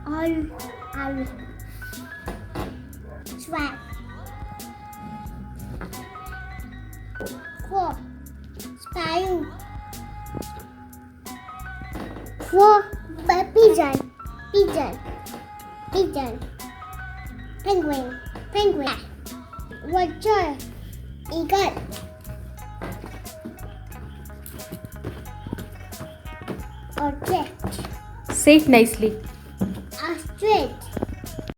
Owl. Swag. 4. Sparrow. 4. Pigeon. Penguin. Vulture. Eagle. Ostrich. Say it nicely.